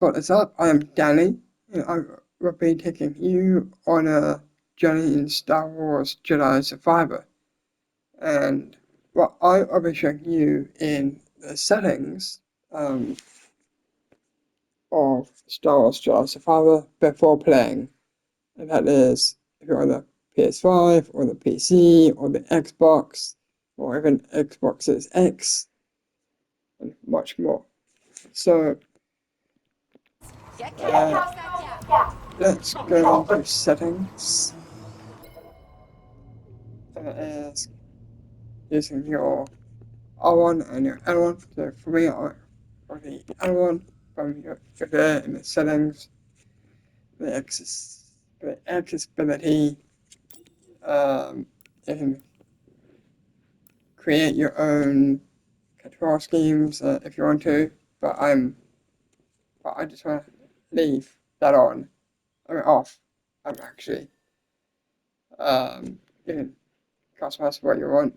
What is up? I am Danny, and I will be taking you on a journey in Star Wars Jedi Survivor. And what I will be showing you in the settings of Star Wars Jedi Survivor before playing. And that is if you're on the PS5 or the PC or the Xbox or even Xbox's X and much more. So let's go into settings. And it is using your R1 and your L1. So for me, I for the L1 from your there in the settings, the accessibility. You can create your own control schemes if you want to, but I just want to leave that on. I mean off. I'm actually you can customize what you want,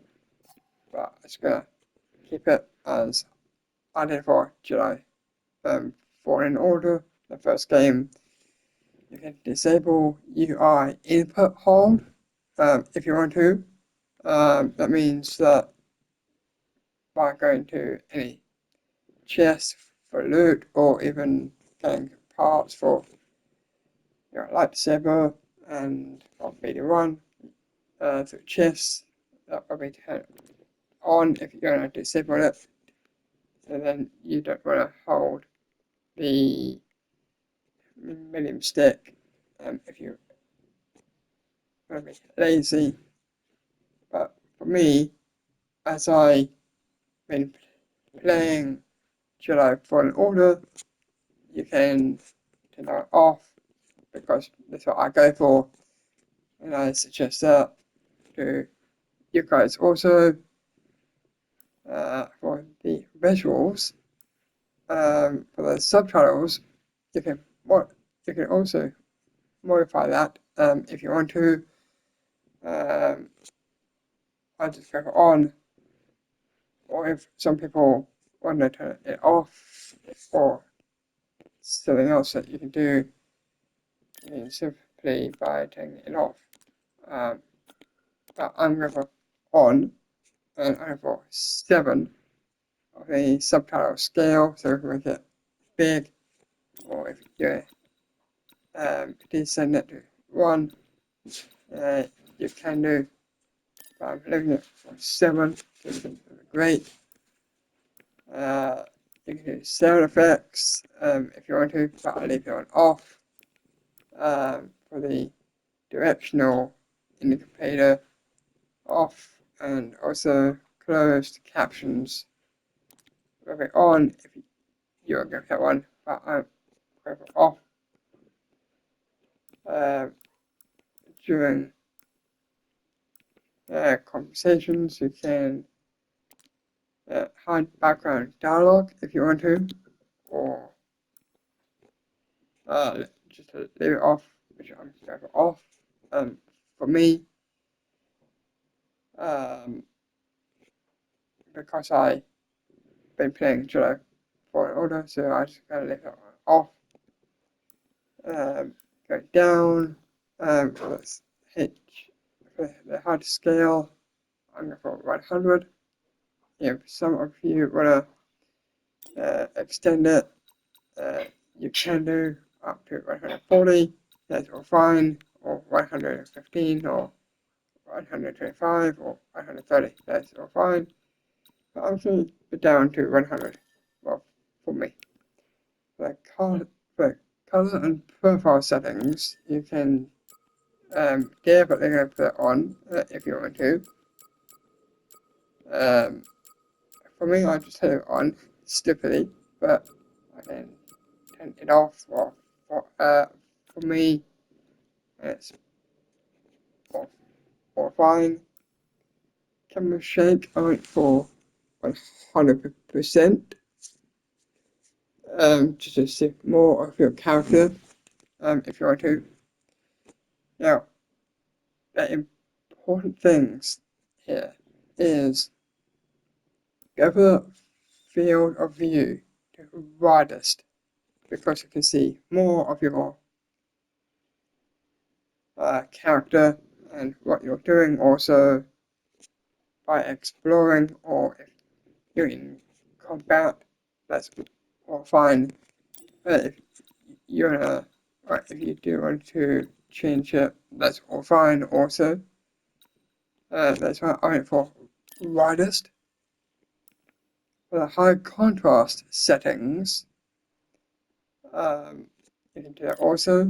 but I'm just gonna keep it as I did for Jedi. Fallen Order, the first game, you can disable UI input hold if you want to. That means that by going to any chest for loot or even getting parts for your lightsaber and or BD1 through chests, that will be turned on if you're going to disable it. So then you don't want to hold the medium stick if you're going to be lazy. But for me, as I've been playing Jedi Fallen Order, you can turn that off because that's what I go for, and I suggest that to you guys also. For the visuals, for the subtitles, you can you can also modify that if you want to. Um, I just go on, or if some people want to turn it off, or something else that you can do is simply by turning it off. Um, but I'm going to on, and I'm for 7 of the subtitle scale, so we can make it big, or if you descend it to 1, you can do. But I'm leaving it for 7, so it's great. You can do sound effects if you want to, but I leave it on off. For the directional indicator off, and also closed captions will be on if you're going to get one, but I'm going to off uh, during conversations. You can hide background dialogue if you want to, or just leave it off, which I'm going to off. For me, um, because I've been playing Jedi Fallen Order, so I just gotta leave it off. Go down. Let's hit the hard scale. I'm going for 100. If some of you wanna extend it, you can do up to 140. That's all fine, or 115, or 125, or 130. That's all fine. But I'm going to be down to 100. Well, for me. The color and profile settings, you can definitely going to put it on if you want to. Um, for me, I just have it on stupidly, but I can turn it off. For me, it's all fine. Camera shake, I went for 100%. Just to see more of your character, if you want to. Now, the important things here is go for the field of view to widest, because you can see more of your character and what you're doing also by exploring, or if you're in combat, that's all fine. But if you're in a, or if you do want to change it, that's all fine also. That's why I went for widest. For the high contrast settings, you can do that also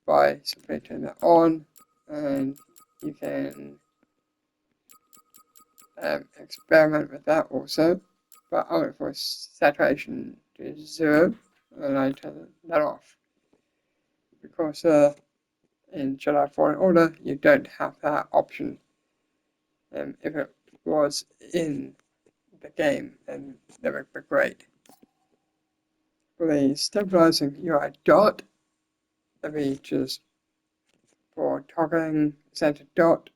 by simply turning that on, and you can experiment with that also. But I went for saturation to 0, and I turn that off because in Jedi Fallen Order you don't have that option. If it was in the game, then that would be great. For the stabilizing UI dot, let me just for toggling center dot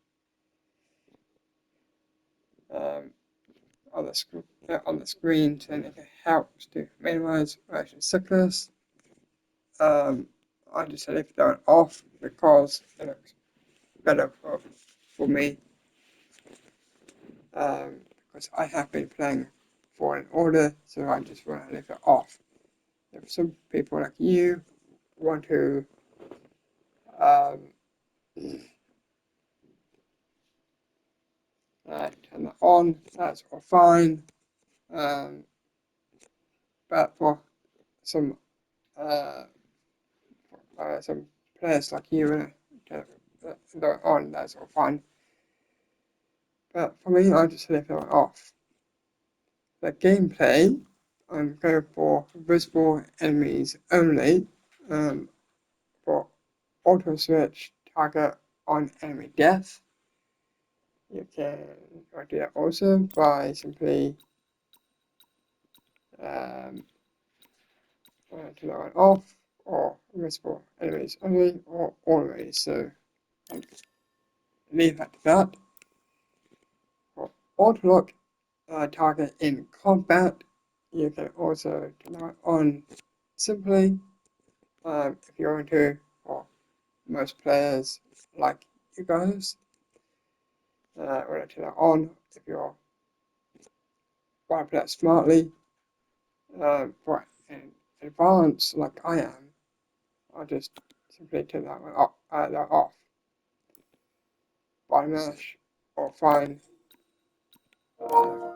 on the screen, so it helps to minimize motion sickness. I just left that off because it looks better for me. Because I have been playing Fallen Order, so I just want to leave it off. If some people like you want to um, turn that on, that's all fine. But for some some players like you, turn it on, that's all fine. But for me, I just leave it off. The gameplay, I'm going for visible enemies only. For auto switch target on enemy death, you can do that also by simply turn that off, or visible enemies only, or always. So I'll leave that to that. For auto lock target in combat, you can also turn that on simply if you're going to, or most players like you guys, want to turn that on if you're want to play it smartly. For an advanced like I am, I'll just simply turn that one off. By mesh or find uh,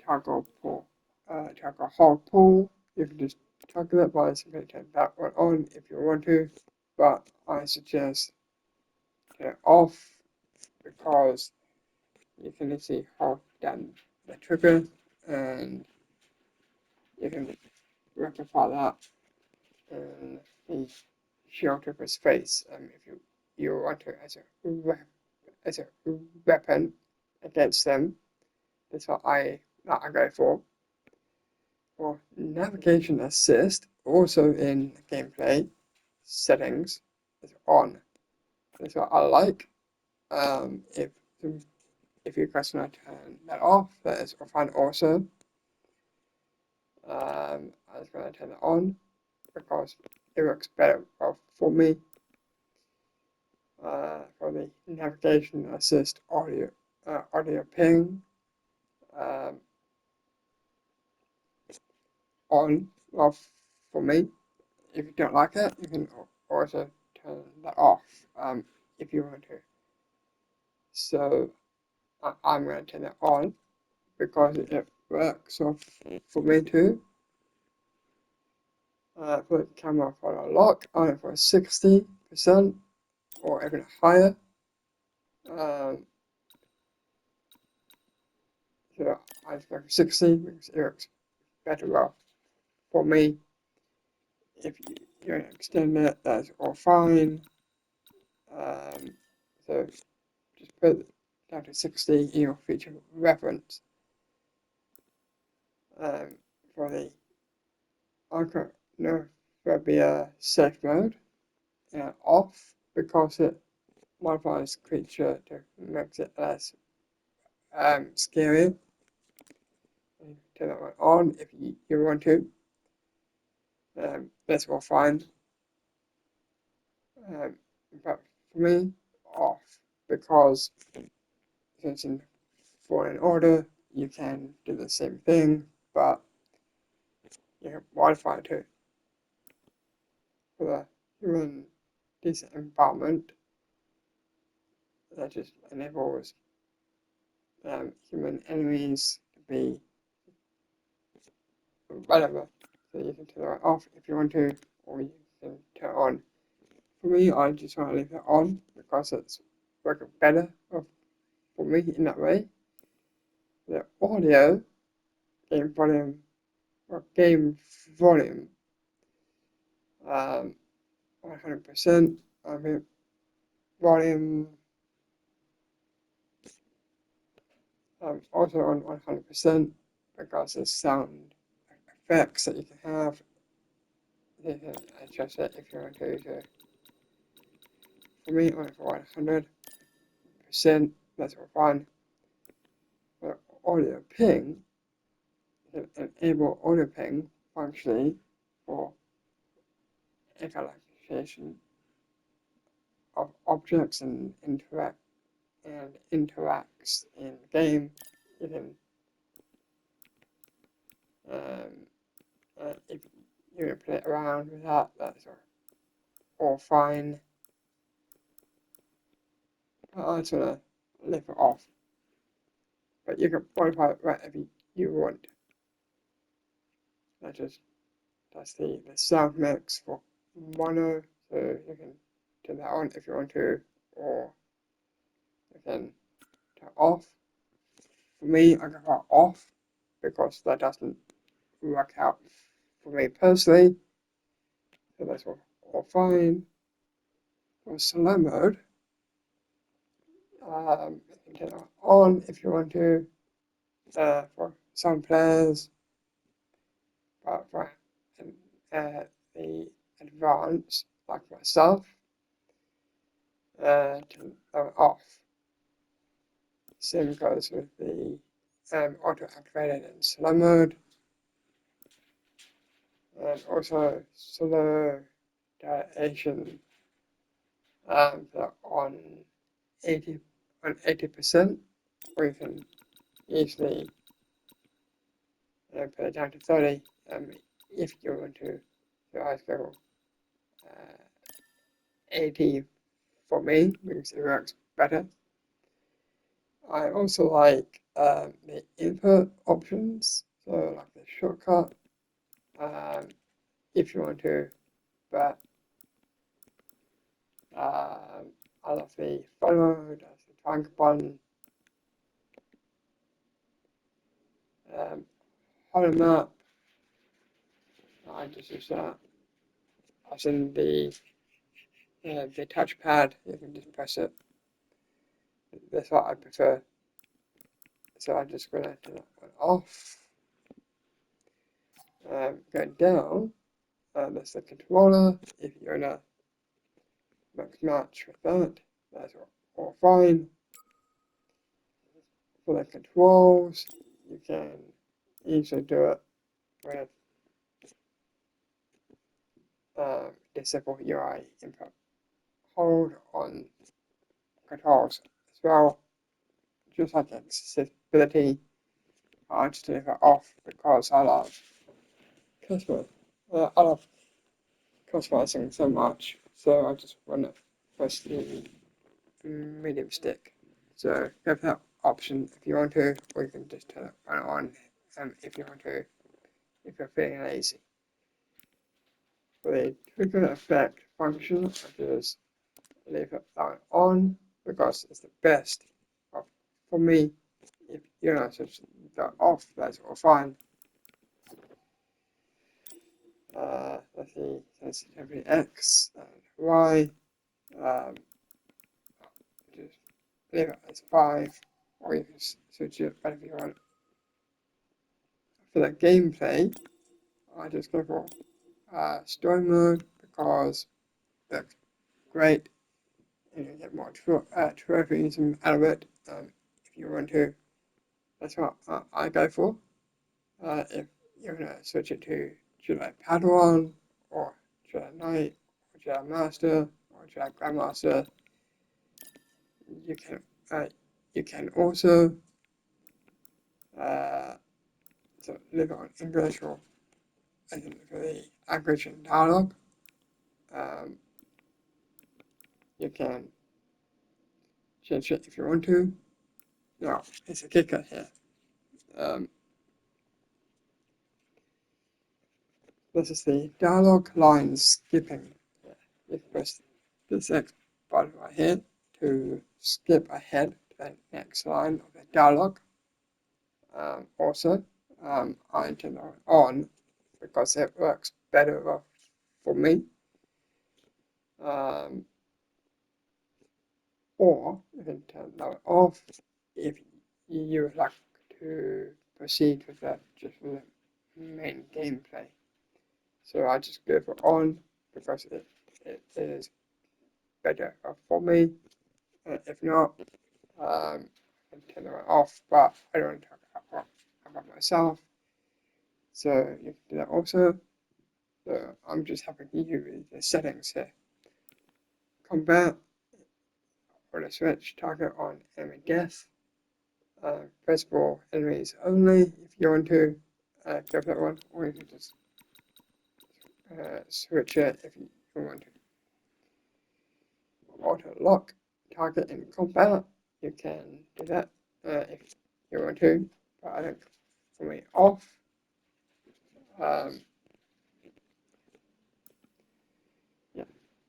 toggle pull, toggle hold pull. You can just toggle it by simply turn that one on if you want to, but I suggest turn it off because you can easily hold down the trigger and you can rectify that and the shield trigger's face if you want to as a weapon against them. That's what I go for. For navigation assist, also in gameplay settings, is on. That's what I like. If you guys want to turn that off, that is fine also. I was going to turn it on because it works better for me. For the navigation assist audio ping on off for me. If you don't like it, you can also turn that off if you want to. So I'm going to turn it on because it works for me too. For the camera for a lock, I went for 60% or even higher. So I just go for 60 because it works better well for me. If you want to extend it, that's all fine. So just put it down to 60 in your feature reference. For the I don't know if there'll be a safe mode off because it modifies creature to makes it less scary. turn that one on if you want to. That's all fine. But for me, off, because since in Fallen Order you can do the same thing, but you can modify it too. For the human decent environment, that just enables human enemies to be whatever. So you can turn it off if you want to, or you can turn it on. For me, I just want to leave it on because it's working better for me in that way. The audio, game volume, or game volume, 100%. I mean, volume also on 100% because there's sound effects that you can have. You can adjust it if you want to. So for me, on for 100%, that's all fine. The audio ping, you can enable audio ping functionally for echolocation of objects and interacts in the game. You can if you play around with that, that's all fine. I just want to leave it off, but you can modify it whatever you want. That's the sound mix for mono, so you can turn that on if you want to, or you can turn off. For me, I go for off because that doesn't work out for me personally, so that's all fine. For slow mode, you can turn it on if you want to. For some players, but for the advanced, like myself, turn them off. Same goes with the auto-activated and slow mode, and also slow dilation on 80%, or you can easily put it down to 30 if you want to. So I go 80 for me because it works better. I also like the input options, so like the shortcut if you want to, but I love the photo mode, the triangle button, home map. I just use that. As in the touchpad, you can just press it. That's what I prefer. So I'm just gonna turn that one off. Going down, there's the controller. If you're in a max match with that, that's all fine. For the controls, you can easily do it with disable UI input. Hold on controls as well, just like accessibility. I just leave it off because I love I love customizing so much, so I just want to press the medium stick. So you have that option if you want to, or you can just turn it on if you want to, if you're feeling lazy. For the trigger effect function, I just leave it on because it's the best for me. If you're not switch that off, that's all fine. Let's see, sensitivity X and Y. Just leave it as 5, or you can switch it whatever you want. For the gameplay, I just go for story mode because that's great and you get more trophies out of it if you want to. That's what I go for. If you're going to switch it to Jedi Padawan, or Jedi Knight, or Jedi Master, or Jedi Grandmaster, you can also leave it on English or for the language and dialogue. You can change it if you want to. Now, it's a kicker here. This is the dialogue line skipping. You press this X button right here to skip ahead to the next line of the dialogue. Also, I turn it on because it works better for me. Or you can turn that off if you would like to proceed with that just for the main gameplay. So I just go for on because it is better for me. If not, I can turn it off, but I don't want to talk about myself. So you can do that also. So I'm just helping you with the settings here. Combat or the switch target on enemy death. Press for enemies only if you want to go for that one, or you can just switch it if you want to. Auto lock target in combat, you can do that if you want to, but I think for me off. Yeah,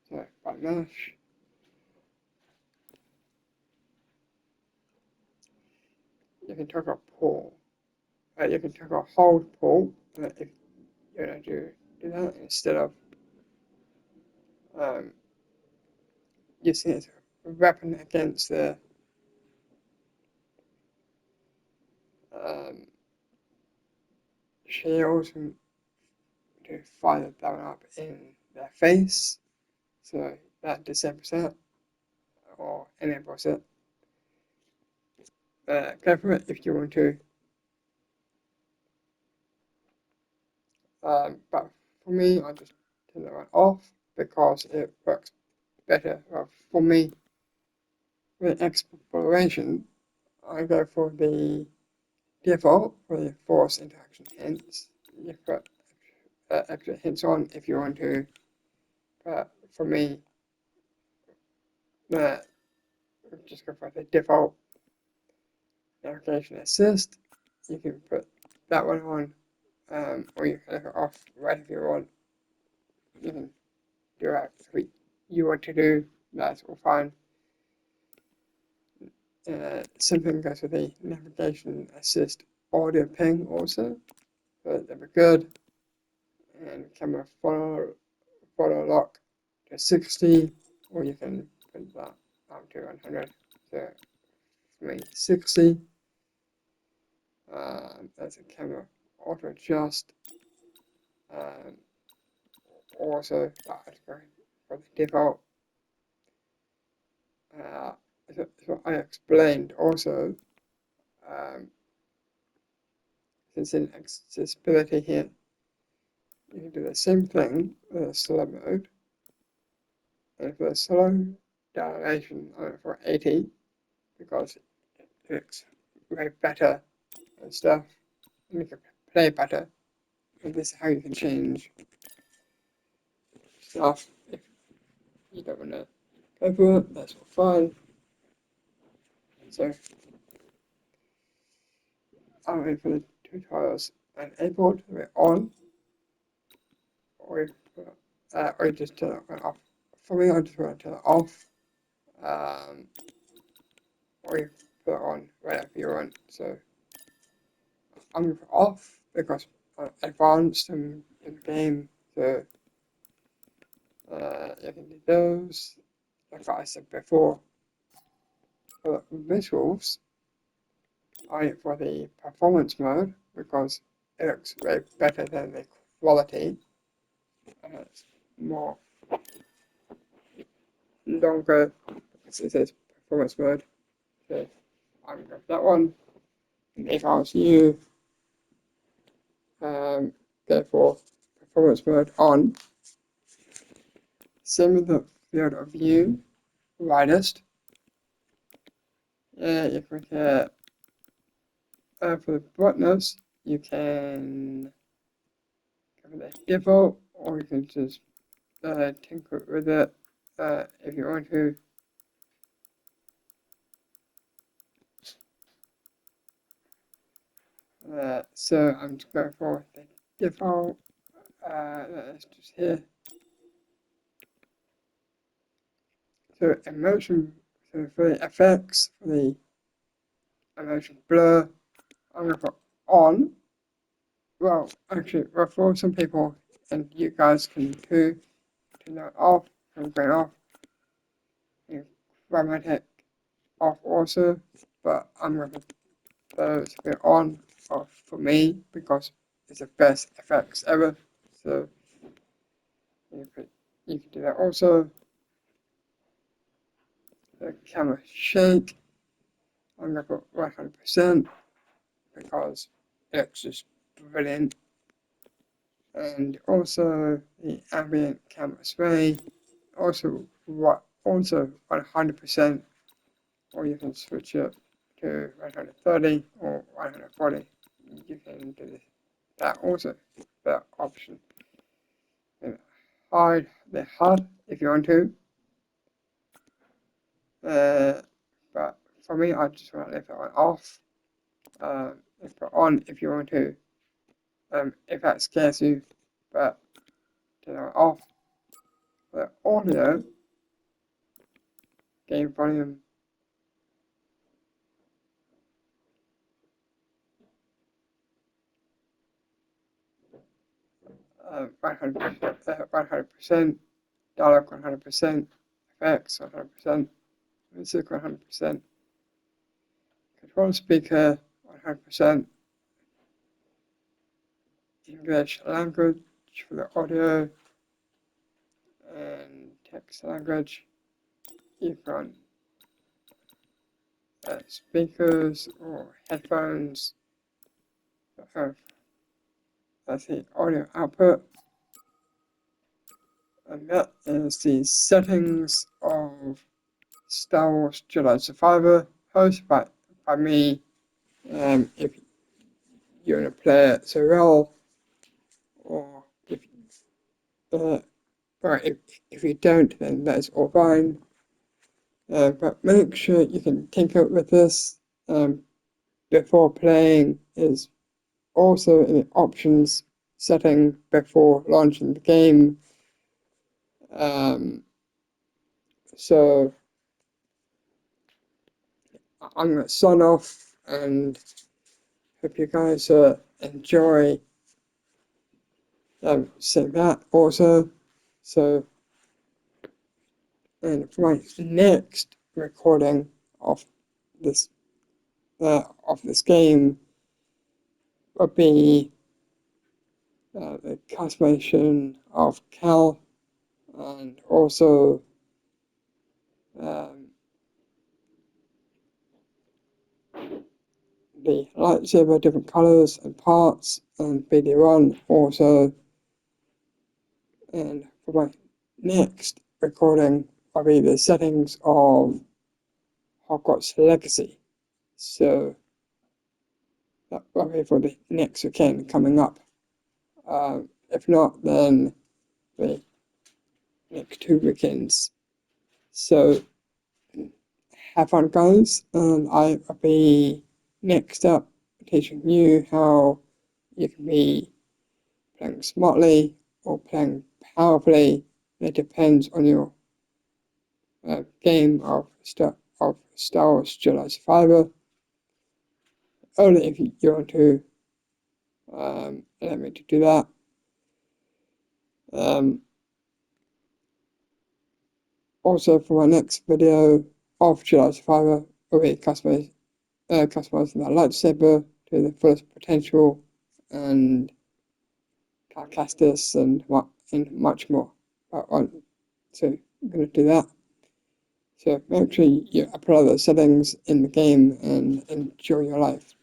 so by mash, you can toggle pull. You can toggle hold pull if you're going to do that instead of using it as a weapon against the shields and to fire that one up in their face. So that disables it or enables it. Go for it if you want to. But for me, I just turn that one off because it works better for me. With exploration, I go for the default for the force interaction hints. You put extra hints on if you want to. But for me, just go for the default navigation assist. You can put that one on, or you can leave it off right if you want. You can do what you want to do, that's all fine. Same thing goes with the navigation assist audio ping also, but they're good. And camera photo lock to 60, or you can put that up to 100. So for me, 60. That's a camera auto adjust. Also, that's going for the default. So I explained also, since in accessibility here, you can do the same thing with a slow mode. And for the slow dilation, I went for 80 because it looks way better and stuff. And you can play better. And this is how you can change stuff if you don't want to go for it. That's all fine. So I'm waiting for the tutorials enabled. We're on, or you just turn it off. For me, I just want to turn it off. Or you put it on whenever you want. So I'm off because I'm advanced in the game. So you can do those. Like I said before, for visuals, I went for the performance mode because it looks way better than the quality. And it's more longer because it says performance mode. So I'm going for that one. And if I was you, go for performance mode on. Same with the field of view, widest. You can get for the brightness, you can go for the default, or you can just tinker with it if you want to. So I'm just going for the default. That's just here. So emotion, so for the effects, for the emotion blur, I'm going to put on. Well, actually, well, for some people, and you guys can too, turn that off, from going off, and chromatic off also, but I'm going to put those a bit on for me because it's the best effects ever. So you can do that also. The camera shake, I'm going to put 100% because it's just brilliant. And also the ambient camera sway, also 100%, or you can switch it to 130 or 140. You can do that also, that option. And hide the HUD if you want to. But for me, I just want to leave it on off. If it on if you want to. If that scares you, but turn it off. The audio, game volume, 100%, dialogue 100%, effects 100%, music 100%, control speaker 100%, English language for the audio, and text language. You can speakers or headphones that have, that's the audio output. And that is the settings of Star Wars Jedi Survivor, hosted by me. If you want to play it so well, or if you don't, then that's all fine. But make sure you can tinker with this before playing. Is also in the options setting before launching the game. So I'm going to sign off and hope you guys enjoy seeing that also. So, and for my next recording of this game would be the customization of Cal, and also the lightsaber, different colors and parts, and BD1 also. And for my next recording will be the settings of Hogwarts Legacy. So that will be for the next weekend coming up. If not, then the next 2 weekends. So have fun, guys, and I will be next up teaching you how you can be playing smartly or playing powerfully. It depends on your game of Star Wars Jedi Survivor. Only if you want to let me to do that. Also, for my next video of Jedi Survivor, will be customizing that lightsaber to the fullest potential, and Carcastus and much more. So I'm going to do that. So make sure you apply those settings in the game and enjoy your life.